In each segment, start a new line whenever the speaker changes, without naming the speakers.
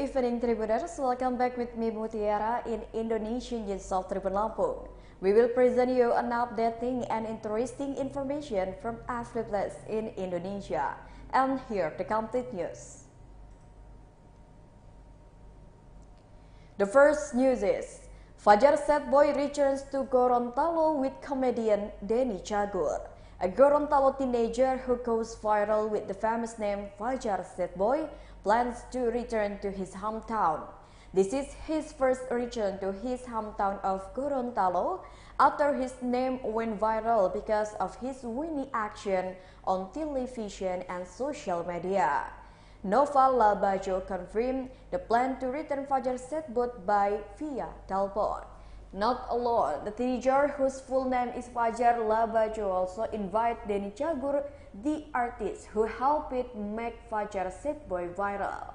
evening, Tribuners. Welcome back with me, Mutiara, in Indonesian News of Tribun Lampung. We will present you an updating and interesting information from every place in Indonesia. And here the complete news. The first news is Fajar sad boy returns to Gorontalo with comedian Denny Cagur. A Gorontalo teenager who goes viral with the famous name Fajar sad boy plans to return to his hometown. This is his first return to his hometown of Gorontalo after his name went viral because of his winning action on television and social media. Nova Labajo confirmed the plan to return Fajar sad boy via telepon. Not alone, the teenager whose full name is Fajar Labajo also invite Denny Cagur, the artist who helped make Fajar sad boy viral.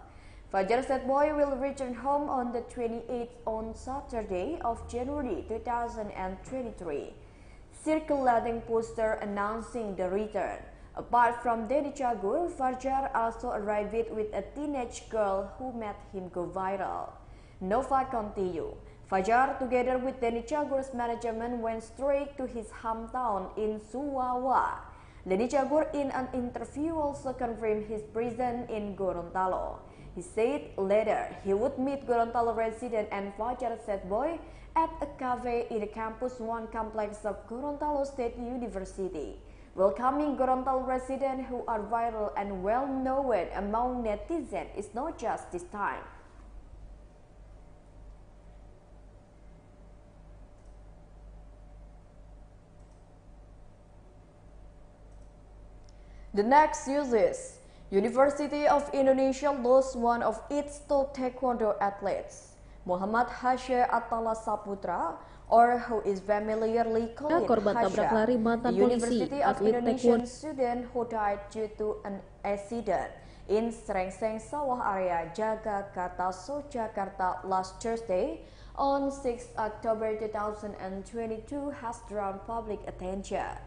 Fajar sad boy will return home on the 28th on Saturday of January 2023. Circulating poster announcing the return. Apart from Denny Cagur, Fajar also arrived with a teenage girl who made him go viral. Nova continue. Fajar, together with Denny Cagur's management, went straight to his hometown in Suwawa. Denny Cagur, in an interview, also confirmed his presence in Gorontalo. He said later he would meet Gorontalo resident and Fajar sad boy at a cafe in the Campus 1 complex of Gorontalo State University, welcoming Gorontalo residents who are viral and well-known among netizens is not just this time. The next news is University of Indonesia lost one of its top Taekwondo athletes, Muhammad Hasya Atala Saputra, or who is familiarly called Hasya, the University of Indonesian student who died due to an accident in Serengseng Sawah area, Jagakarta, Jakarta last Thursday on 6 October 2022 has drawn public attention.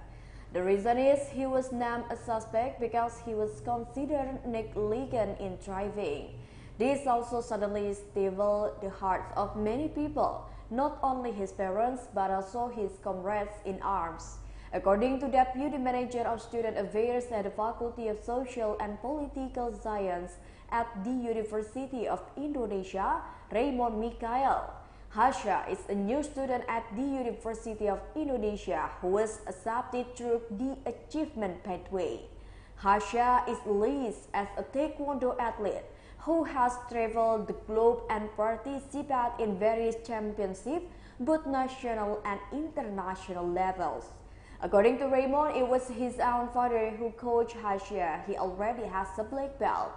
The reason is he was named a suspect because he was considered negligent in driving. This also suddenly stifled the hearts of many people, not only his parents but also his comrades in arms. According to Deputy Manager of Student Affairs at the Faculty of Social and Political Science at the University of Indonesia, Raymond Mikael, Hasya is a new student at the University of Indonesia who was accepted through the achievement pathway. Hasya is listed as a Taekwondo athlete who has traveled the globe and participated in various championships, both national and international levels. According to Raymond, it was his own father who coached Hasya. He already has a black belt.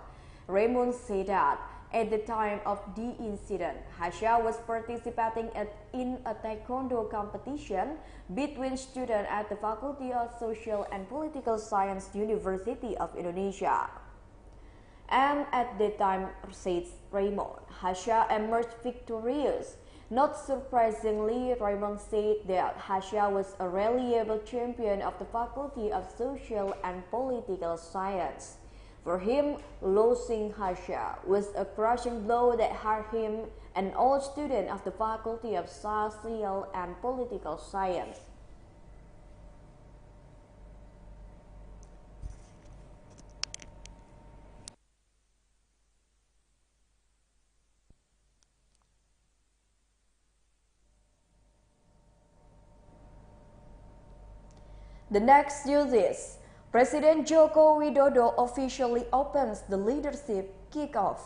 Raymond said that at the time of the incident, Hasya was participating in a Taekwondo competition between students at the Faculty of Social and Political Science, University of Indonesia. And at the time, says Raymond, Hasya emerged victorious. Not surprisingly, Raymond said that Hasya was a reliable champion of the Faculty of Social and Political Science. For him, losing Hasya was a crushing blow that hurt him, an old student of the Faculty of Social and Political Science. The next news is President Joko Widodo officially opens the leadership kickoff.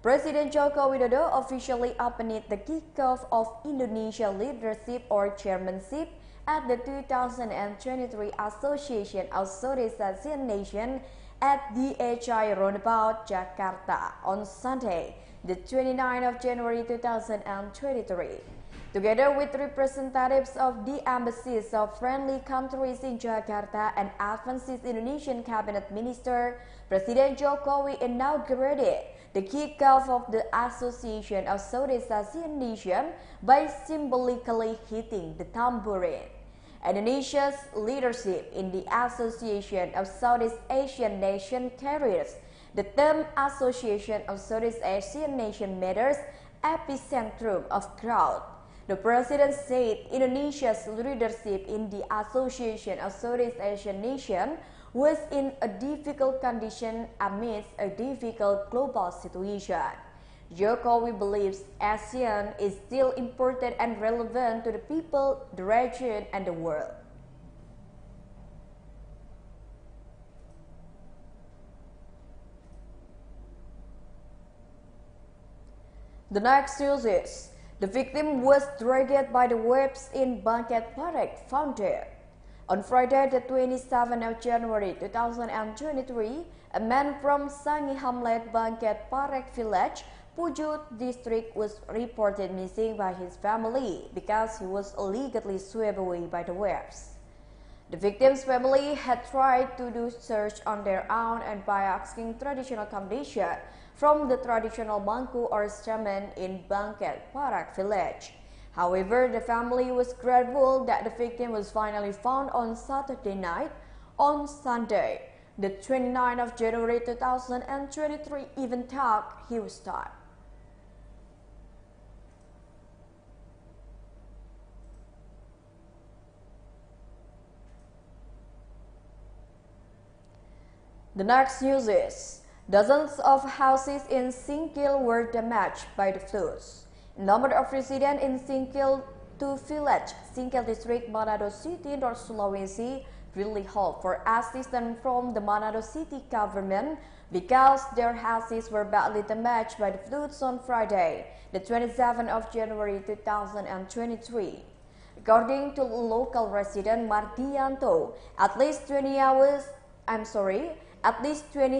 President Joko Widodo officially opened the kickoff of Indonesia leadership or chairmanship at the 2023 Association of Southeast Asian Nations at the HI Roundabout, Jakarta on Sunday, the 29th of January 2023. Together with representatives of the embassies of friendly countries in Jakarta and advances Indonesian cabinet minister, President Jokowi inaugurated the kickoff of the Association of Southeast Asian Nations by symbolically hitting the tambourine. Indonesia's leadership in the Association of Southeast Asian Nations carries the term Association of Southeast Asian Nation Matters epicentrum of crowd. The president said Indonesia's leadership in the Association of Southeast Asian Nations was in a difficult condition amidst a difficult global situation. Jokowi believes ASEAN is still important and relevant to the people, the region, and the world. The next news is, the victim was dragged by the waves in Bangket, Parek, found dead. On Friday, the 27th of January 2023, a man from Sangi Hamlet, Bangket, Parek village, Pujut district was reported missing by his family because he was illegally swept away by the waves. The victim's family had tried to do search on their own and by asking traditional accommodation from the traditional bangku or shaman in Bangket, Parek village. However, the family was grateful that the victim was finally found on Saturday night. On Sunday, the 29th of January 2023, even thought he was dead. The next news is, dozens of houses in Singkil were damaged by the floods. A number of residents in Singkil 2 village, Singkil district, Manado City, North Sulawesi, really hope for assistance from the Manado City government because their houses were badly damaged by the floods on Friday, the 27th of January 2023. According to local resident Yunanto, at least 20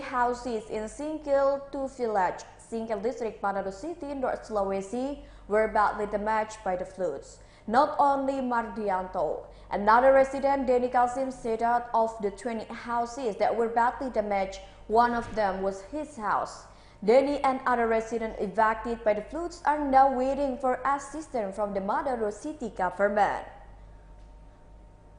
houses in Singkil 2 village, Singkil district, Manado City, North Sulawesi, were badly damaged by the floods. Not only Yunanto, another resident, Denny, said that of the 20 houses that were badly damaged, one of them was his house. Denny and other residents evacuated by the floods are now waiting for assistance from the Manado City government.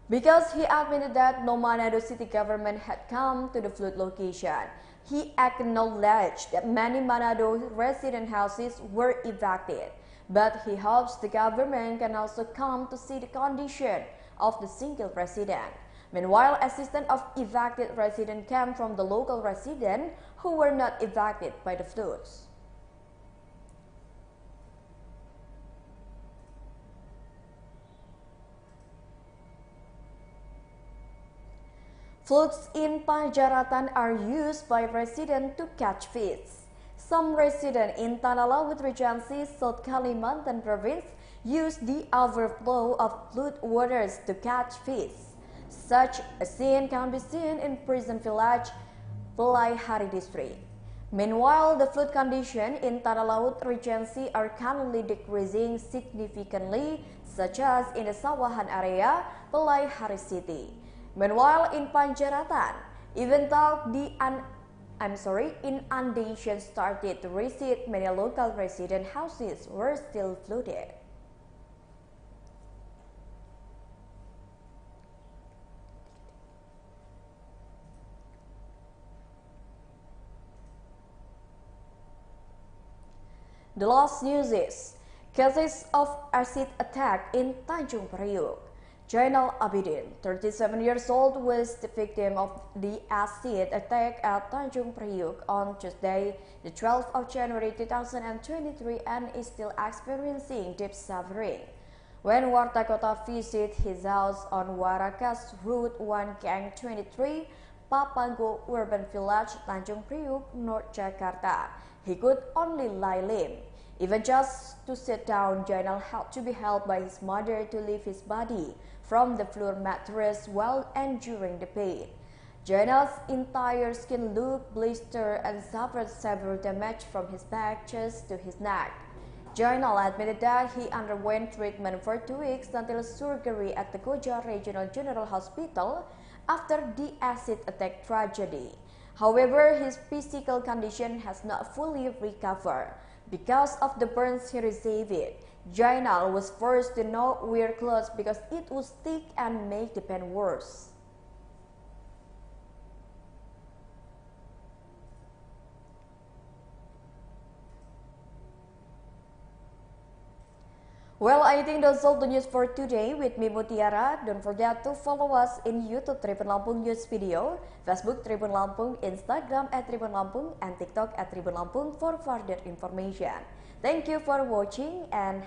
Because he admitted that no Manado City government had come to the flood location, he acknowledged that many Manado resident houses were evacuated, but he hopes the government can also come to see the condition of the single resident. Meanwhile, assistance of evacuated residents came from the local residents who were not evacuated by the floods. Floods in Panjaratan are used by residents to catch fish. Some residents in Tanah Laut Regency, South Kalimantan province use the overflow of flood waters to catch fish. Such a scene can be seen in prison village, Hari district. Meanwhile, the flood conditions in Tanah Laut Regency are currently decreasing significantly, such as in the Sawahan area, Hari city. Meanwhile, in Panjaratan, even though the inundation started to recede, many local resident houses were still flooded. The last news is, cases of acid attack in Tanjung Priok. Jainal Abidin, 37 years old, was the victim of the acid attack at Tanjung Priok on Tuesday, the 12th of January 2023, and is still experiencing deep suffering. When Warta Kota visited his house on Warakas Route 1 Gang 23, Papango Urban Village, Tanjung Priok, North Jakarta, he could only lie limp. Even just to sit down, Jainal had to be helped by his mother to lift his body from the floor mattress while enduring the pain. Jainal's entire skin looked blistered and suffered severe damage from his back, chest to his neck. Jainal admitted that he underwent treatment for 2 weeks until surgery at the Koja Regional General Hospital after the acid attack tragedy. However, his physical condition has not fully recovered. Because of the burns he received, Jainal was forced to not wear clothes because it would stick and make the pain worse. Well, I think that's all the news for today with me, Mutiara. Don't forget to follow us in YouTube Tribun Lampung News Video, Facebook Tribun Lampung, Instagram @Tribun Lampung, and TikTok @Tribun Lampung for further information. Thank you for watching and